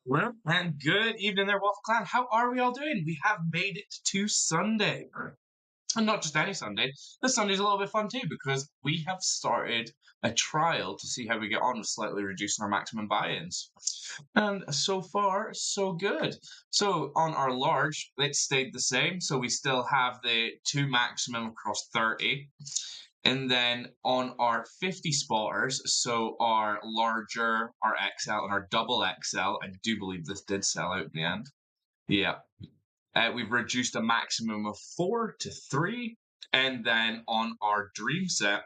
Well, and good evening there, Waffle Clan. How are we all doing? We have made it to Sunday. And not just any Sunday. This Sunday's a little bit fun too because we have started a trial to see how we get on with slightly reducing our maximum buy-ins. And so far, so good. So on our large, it stayed the same. So we still have the 2 maximum across 30. And then on our 50 spotters, so our larger, our XL, and our double XL, I do believe this did sell out in the end. Yeah. We've reduced a maximum of 4 to 3. And then on our dream set,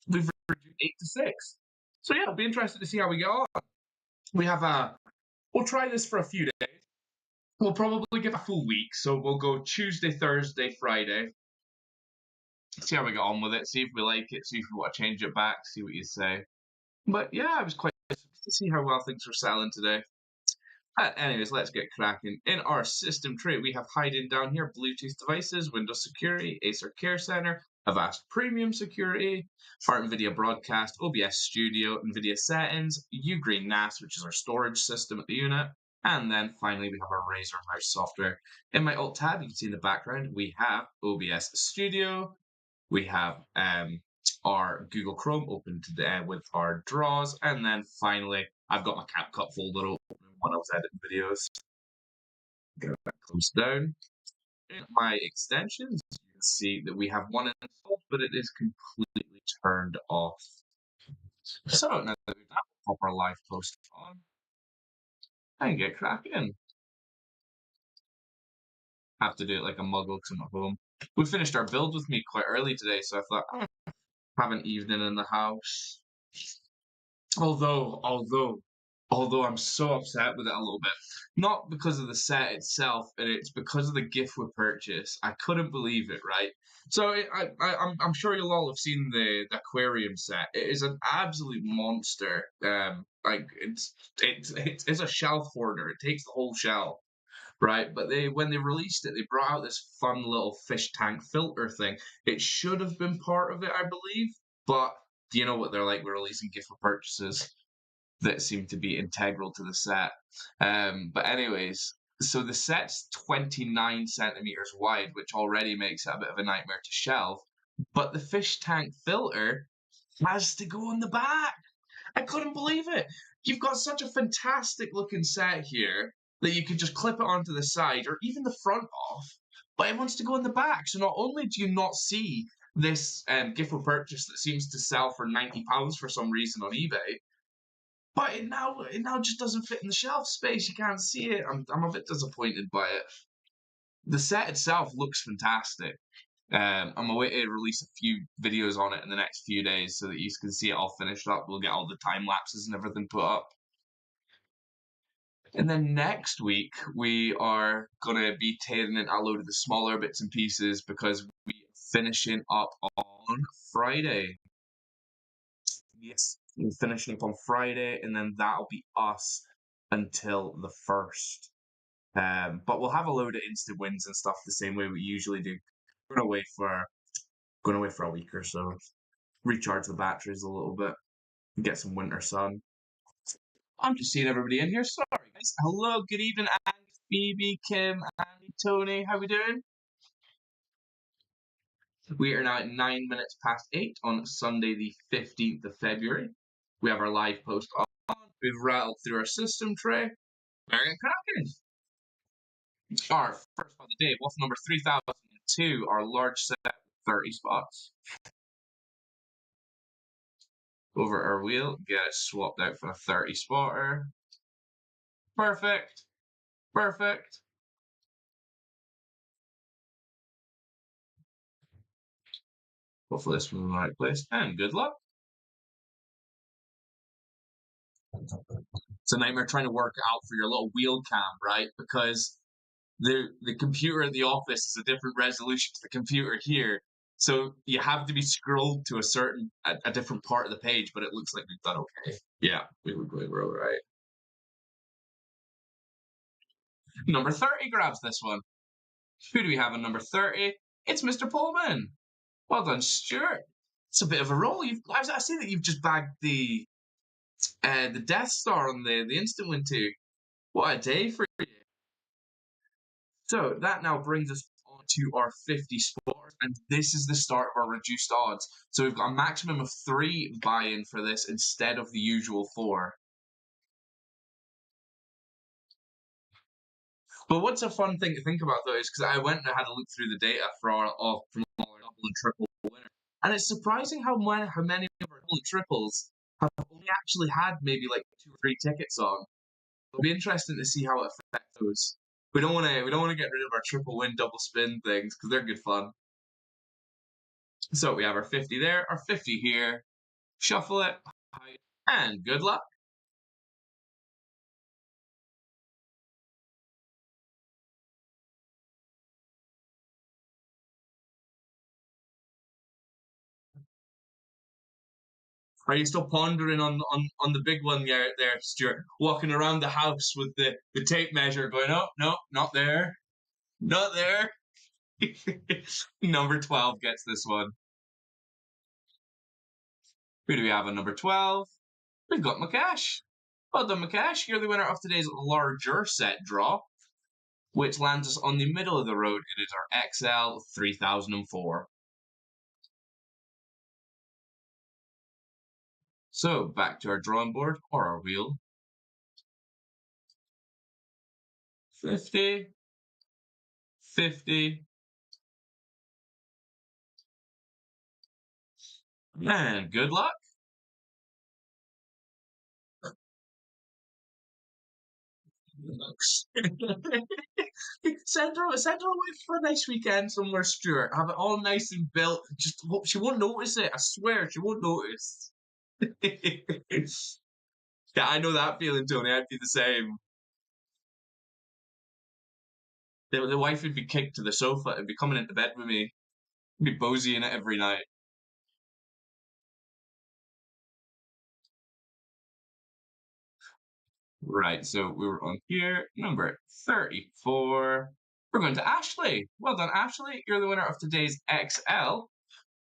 we've reduced 8 to 6. So yeah, it'll be interested to see how we get on. We have we'll try this for a few days. We'll probably give a full week. So we'll go Tuesday, Thursday, Friday. See how we get on with it. See if we like it. See if we want to change it back. See what you say. But yeah, I was quite to see how well things were selling today. Anyways, let's get cracking. In our system tray, we have hiding down here Bluetooth devices, Windows Security, Acer Care Center, Avast Premium Security, our NVIDIA Broadcast, OBS Studio, NVIDIA Settings, Ugreen NAS, which is our storage system at the unit, and then finally we have our Razer mouse software. In my Alt tab, you can see in the background, we have OBS Studio, we have our Google Chrome open with our draws, and then finally I've got my CapCut folder open when I was editing videos. Get that closed down. In my extensions, you can see that we have one installed, but it is completely turned off. So now that we've pop our live post on and get cracking. Have to do it like a muggle because I'm at home. We finished our build with me quite early today, so I thought have an evening in the house. Although I'm so upset with it a little bit, not because of the set itself, and it's because of the gift we purchased. I couldn't believe it, right? So I'm sure you'll all have seen the aquarium set. It is an absolute monster. Like it's a shelf hoarder. It takes the whole shelf, right? But when they released it, they brought out this fun little fish tank filter thing. It should have been part of it, I believe, but do you know what they're like? We're releasing gift for purchases that seem to be integral to the set. But anyways, so the set's 29 centimeters wide, which already makes it a bit of a nightmare to shelve. But the fish tank filter has to go on the back. I couldn't believe it. You've got such a fantastic looking set here that you could just clip it onto the side or even the front off, but it wants to go in the back. So not only do you not see this gift for purchase that seems to sell for £90 for some reason on eBay, but it now just doesn't fit in the shelf space. You can't see it. I'm a bit disappointed by it. The set itself looks fantastic. I'm away to release a few videos on it in the next few days so that you can see it all finished up. We'll get all the time lapses and everything put up. And then next week, we are going to be tearing in a load of the smaller bits and pieces because we're finishing up on Friday. Yes, we're finishing up on Friday, and then that'll be us until the 1st. But we'll have a load of instant wins and stuff the same way we usually do. We're going away for a week or so, recharge the batteries a little bit, get some winter sun. I'm just seeing everybody in here. Sorry, guys. Hello, good evening, Andy, Phoebe, Kim, Andy, Tony. How we doing? We are now at 9 minutes past 8 on Sunday, the 15th of February. We have our live post on. We've rattled through our system tray. Very cracking. Our first of the day, waffle number 3002, our large set, 30 spots. Over our wheel, get it swapped out for a 30 spotter. Perfect. Perfect. Hopefully this one's in the right place. And good luck. It's a nightmare trying to work out for your little wheel cam, right? Because the computer in the office is a different resolution to the computer here. So you have to be scrolled to a different part of the page, but it looks like we've done okay. Yeah, we're all right. Number 30 grabs this one. Who do we have on number 30? It's Mr. Pullman. Well done, Stuart. It's a bit of a roll. I see that you've just bagged the Death Star on the instant win too. What a day for you. So that now brings us on to our 50 spotters, and this is the start of our reduced odds. So we've got a maximum of 3 buy-in for this instead of the usual 4. But what's a fun thing to think about though is because I went and had a look through the data for from all our double and triple winners, and it's surprising how many of our double and triples have only actually had maybe like 2 or 3 tickets on. It'll be interesting to see how it affects those. We don't want to get rid of our triple win double spin things because they're good fun. So we have our 50 there, our 50 here. Shuffle it, and good luck. Are you still pondering on the big one there, Stuart? Walking around the house with the tape measure going, oh, no, not there. Not there. Number 12 gets this one. Who do we have on number 12? We've got Mukesh. Well done, Mukesh. You're the winner of today's larger set draw, which lands us on the middle of the road. It is our XL 3004. So back to our drawing board or our wheel. 50, 50, and good luck. Send her away for a nice weekend somewhere, Stuart. Have it all nice and built. Just hope she won't notice it. I swear she won't notice. Yeah, I know that feeling, Tony. I'd be the same. The wife would be kicked to the sofa and be coming into bed with me. Be bosying it every night. Right, so we were on here, number 34. We're going to Ashley. Well done, Ashley. You're the winner of today's XL,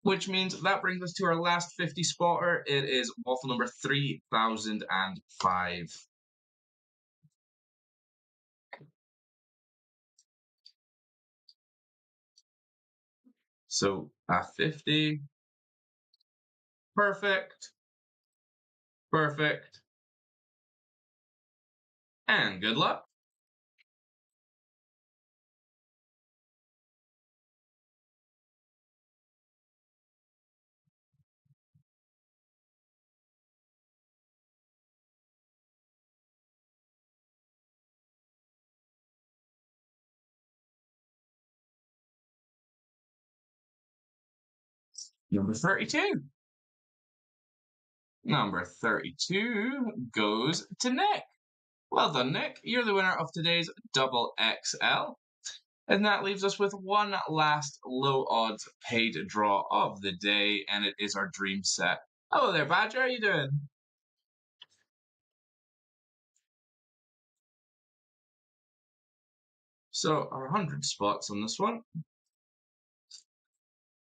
which means that brings us to our last 50 spotter. It is waffle number 3005. So a 50. Perfect. Perfect. And good luck. Number 32. Number 32 goes to Nick. Well done, Nick. You're the winner of today's double XL. And that leaves us with one last low odds paid draw of the day, and it is our dream set. Hello there, Badger. How you doing? So our 100 spots on this one.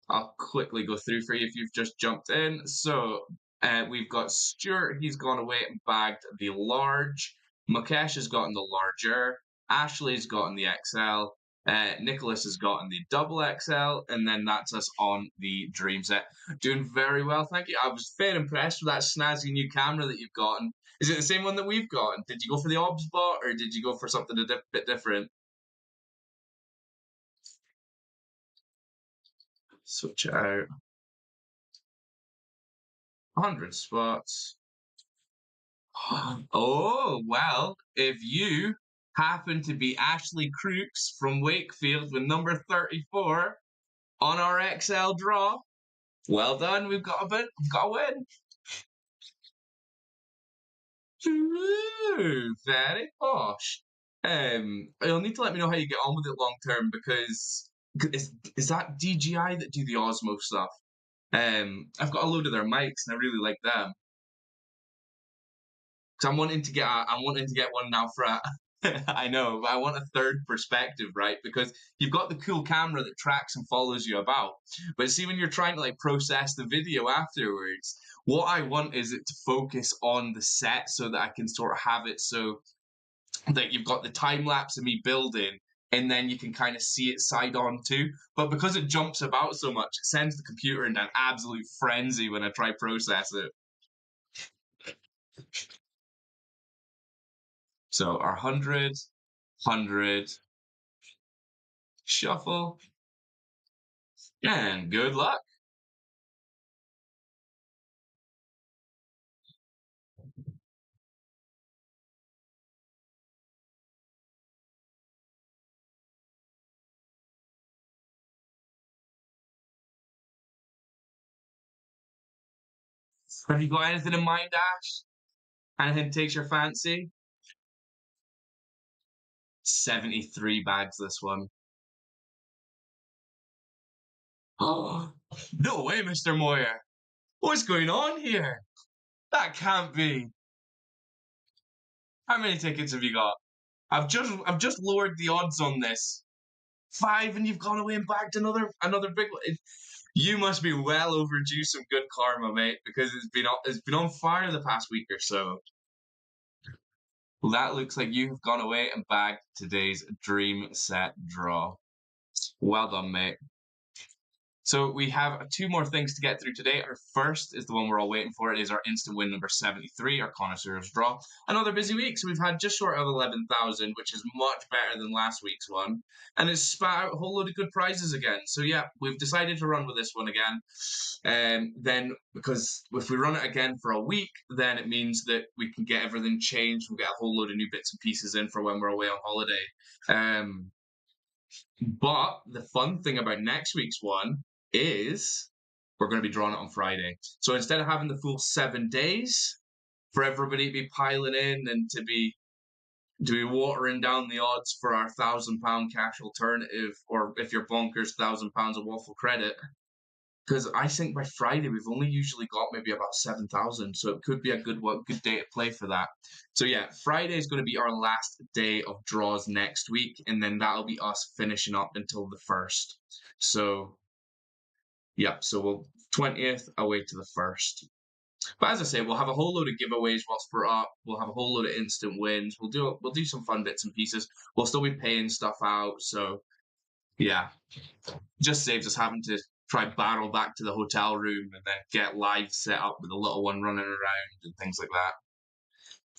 I'll quickly go through for you if you've just jumped in. So we've got Stuart. He's gone away and bagged the large. Mukesh has gotten the larger. Ashley's gotten the XL. Nicholas has gotten the double XL, and then that's us on the dream set. Doing very well, thank you. I was very impressed with that snazzy new camera that you've gotten. Is it the same one that we've gotten? Did you go for the OBS-bot, or did you go for something a bit different? Switch it out. 100 spots. Oh, well, if you happen to be Ashley Crooks from Wakefield with number 34 on our XL draw, well done. We've got a bit, we've got a win. Ooh, very posh. You'll need to let me know how you get on with it long term because is that DJI that do the Osmo stuff? I've got a load of their mics and I really like them. Because I'm wanting to get one now for a, I know, but I want a third perspective, right? Because you've got the cool camera that tracks and follows you about. But see, when you're trying to like process the video afterwards, what I want is it to focus on the set so that I can sort of have it so that you've got the time lapse of me building, and then you can kind of see it side on too. But because it jumps about so much, it sends the computer into an absolute frenzy when I try process it. So our 100, shuffle, and good luck. Have you got anything in mind, Ash? Anything takes your fancy? 73 bags this one. Oh, no way, Mr. Moyer. What's going on here? That can't be. How many tickets have you got? I've just lowered the odds on this. 5, and you've gone away and bagged another big one. You must be well overdue some good karma, mate, because it's been on fire the past week or so. Well, that looks like you have gone away and bagged today's dream set draw. Well done, mate. So we have 2 more things to get through today. Our first is the one we're all waiting for. It is our instant win number 73, our connoisseur's draw. Another busy week, so we've had just short of 11,000, which is much better than last week's one. And it's spat out a whole load of good prizes again. So yeah, we've decided to run with this one again. Then, because if we run it again for a week, then it means that we can get everything changed. We'll get a whole load of new bits and pieces in for when we're away on holiday. But the fun thing about next week's one is we're going to be drawing it on Friday. So instead of having the full 7 days for everybody to be piling in and to be watering down the odds for our £1,000 cash alternative, or if you're bonkers, £1,000 of waffle credit. Because I think by Friday we've only usually got maybe about 7,000, so it could be a good day to play for that. So yeah, Friday is going to be our last day of draws next week, and then that'll be us finishing up until the 1st. So yeah, so we'll 20th away to the 1st. But as I say, we'll have a whole load of giveaways whilst we're up. We'll have a whole load of instant wins. We'll do some fun bits and pieces. We'll still be paying stuff out. So yeah, just saves us having to try battle back to the hotel room and then get live set up with a little one running around and things like that.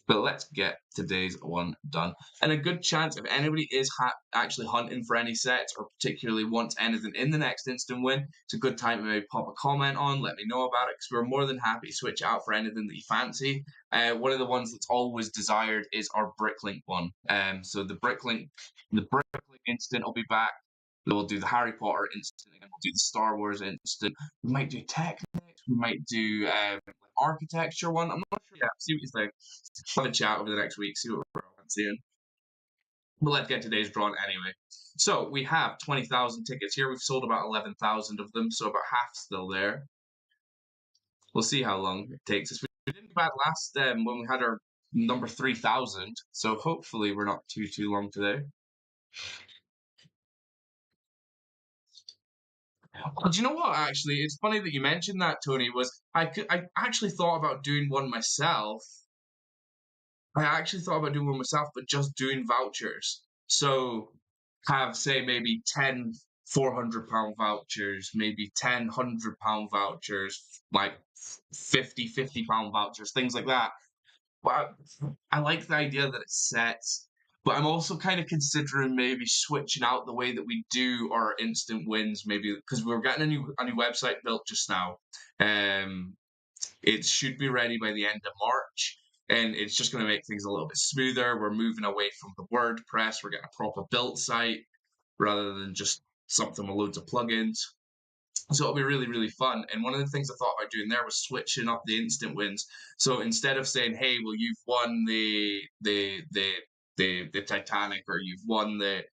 But let's get today's one done. And a good chance, if anybody is actually hunting for any sets or particularly wants anything in the next instant win, it's a good time to maybe pop a comment on, let me know about it, because we're more than happy to switch out for anything that you fancy. One of the ones that's always desired is our Bricklink one. So the Bricklink instant will be back. We'll do the Harry Potter instant again. We'll do the Star Wars instant. We might do tech next. We might do architecture one. I'm not sure yet. See what you think. Have a chat over the next week. See what we're seeing. But let's get today's drawn anyway. So we have 20,000 tickets here. We've sold about 11,000 of them, so about half still there. We'll see how long it takes us. We didn't bad last when we had our number 3,000, so hopefully we're not too long today. Well, do you know what? Actually, it's funny that you mentioned that, Tony. I actually thought about doing one myself. I actually thought about doing one myself, but just doing vouchers. So have say maybe 10 £400 vouchers, maybe 10 £100 vouchers, like 50 £50 vouchers, things like that. But I like the idea that it's set. But I'm also kind of considering maybe switching out the way that we do our instant wins, maybe because we're getting a new website built just now. It should be ready by the end of March, and it's just going to make things a little bit smoother. We're moving away from the WordPress. We're getting a proper built site rather than just something with loads of plugins. So it'll be really, really fun. And one of the things I thought about doing there was switching up the instant wins. So instead of saying, "Hey, well, you've won the Titanic, or you've won the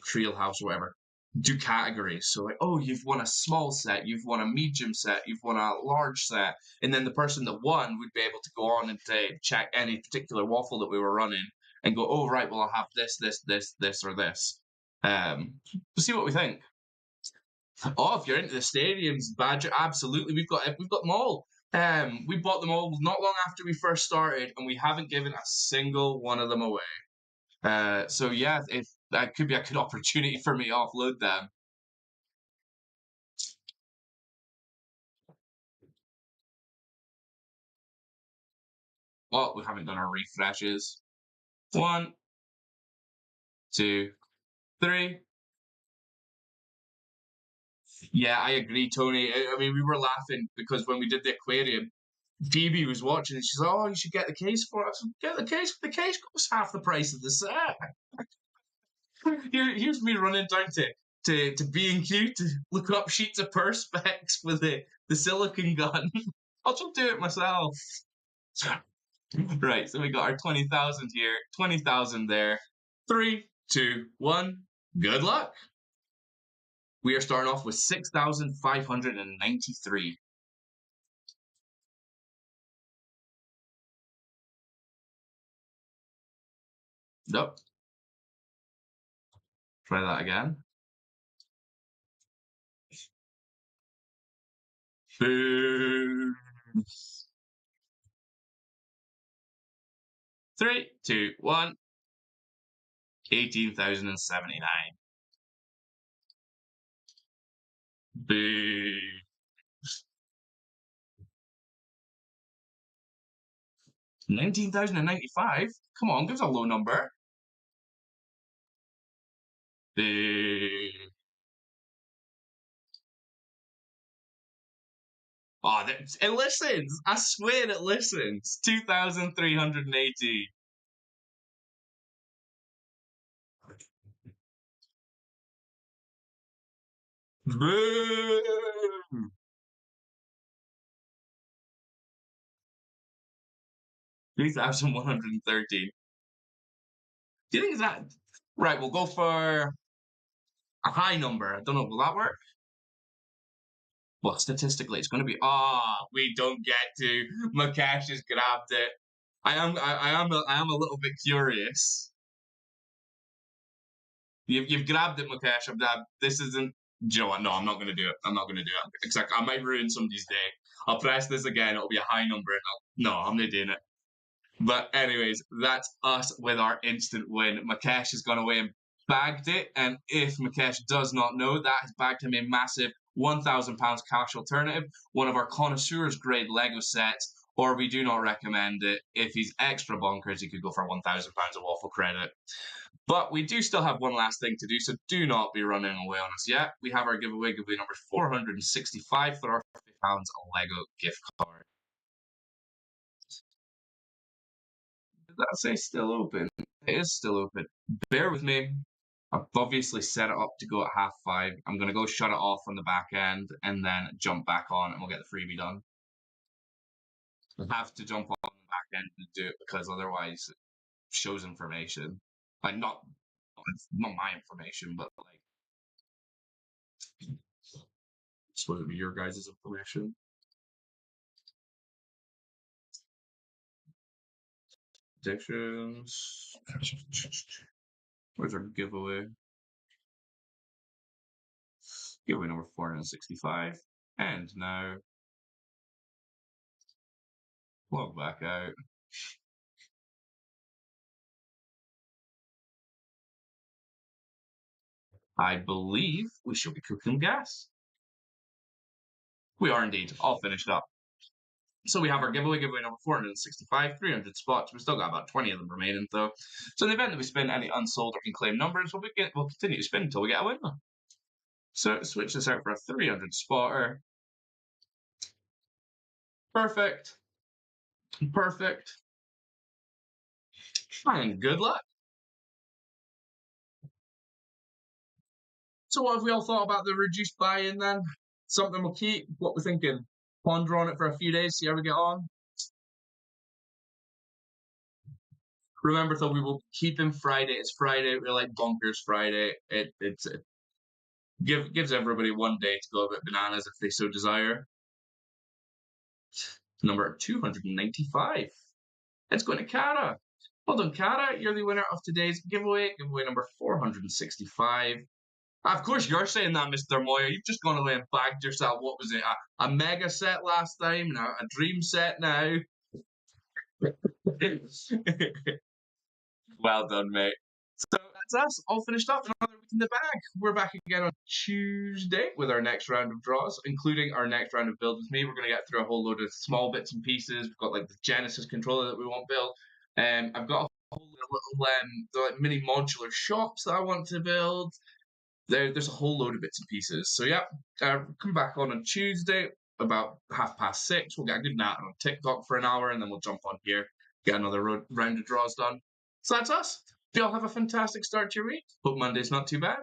Creel House," or whatever, do categories. So like, oh, you've won a small set, you've won a medium set, you've won a large set, and then the person that won would be able to go on and say, check any particular waffle that we were running and go, oh right, well I'll have this, or this. We'll see what we think. Oh, if you're into the stadiums, Badger, absolutely. We've got them all. We bought them all not long after we first started, and we haven't given a single one of them away. So yeah, if that could be a good opportunity for me to offload them. Well, we haven't done our refreshes. One, two, three. Yeah, I agree, Tony. I mean, we were laughing because when we did the aquarium, Phoebe was watching and she's like, "Oh, you should get the case for us. Get the case. The case costs half the price of the set." Here's me running down to B&Q to look up sheets of perspex with the silicon gun. I'll just do it myself. Right, so we got our 20,000 here, 20,000 there. Three, two, one. Good luck. We are starting off with 6,593. Nope. Try that again. Boom. Three, two, one. 18,079. Boo. 19,095? Come on, give us a low number. Boo. Oh, it listens. I swear it listens. 2,380. Boo. 3,113. Do you think that? Right, we'll go for a high number. I don't know. Will that work? Well, statistically, it's going to be. We don't get to. Mukesh has grabbed it. I am a little bit curious. You've grabbed it, Mukesh. This isn't. Do you know what? No, I'm not going to do it. I'm not going to do it. Exactly. I might ruin somebody's day. I'll press this again. It'll be a high number. No, I'm not doing it. But anyways, that's us with our instant win. Mukesh has gone away and bagged it, and if Mukesh does not know, that has bagged him a massive £1,000 cash alternative, one of our connoisseurs grade Lego sets, or we do not recommend it. If he's extra bonkers, he could go for £1,000 of waffle credit. But we do still have one last thing to do, so do not be running away on us yet. We have our giveaway number 465 for our £50 Lego gift card. Does that say still open? It is still open. Bear with me. I've obviously set it up to go at 5:30. I'm going to go shut it off on the back end and then jump back on and we'll get the freebie done. I have to jump on the back end to do it because otherwise it shows information. Like, not my information, but like, it's supposed to be your guys' information. Predictions. Where's our giveaway? Giveaway number 465. And now, log back out. I believe we should be cooking gas. We are indeed. All finished up. So we have our giveaway number 465, 300 spots. We've still got about 20 of them remaining, though. So in the event that we spin any unsold or unclaimed numbers, we'll continue to spin until we get a winner. So switch this out for a 300 spotter. Perfect. Perfect. And good luck. So what have we all thought about the reduced buy-in then? Something we'll keep? What we're thinking? Ponder on it for a few days, see how we get on. Remember, though, we will keep him Friday. It's Friday. We're like bonkers Friday. It gives everybody one day to go a bit bananas if they so desire. Number 295. It's going to Kara. Well done, Kara. You're the winner of today's giveaway. Giveaway number 465. Of course, you're saying that, Mr. Moyer. You've just gone away and bagged yourself. What was it? A mega set last time, and a dream set now. Well done, mate. So that's us, all finished up. Another week in the bag. We're back again on Tuesday with our next round of draws, including our next round of Build With Me. We're going to get through a whole load of small bits and pieces. We've got like the Genesis controller that we want built. I've got a whole little like mini modular shops that I want to build. There's a whole load of bits and pieces. So yeah, come back on Tuesday about 6:30. We'll get a good nap on TikTok for an hour, and then we'll jump on here, get another round of draws done. So that's us. You all have a fantastic start to your week. Hope Monday's not too bad.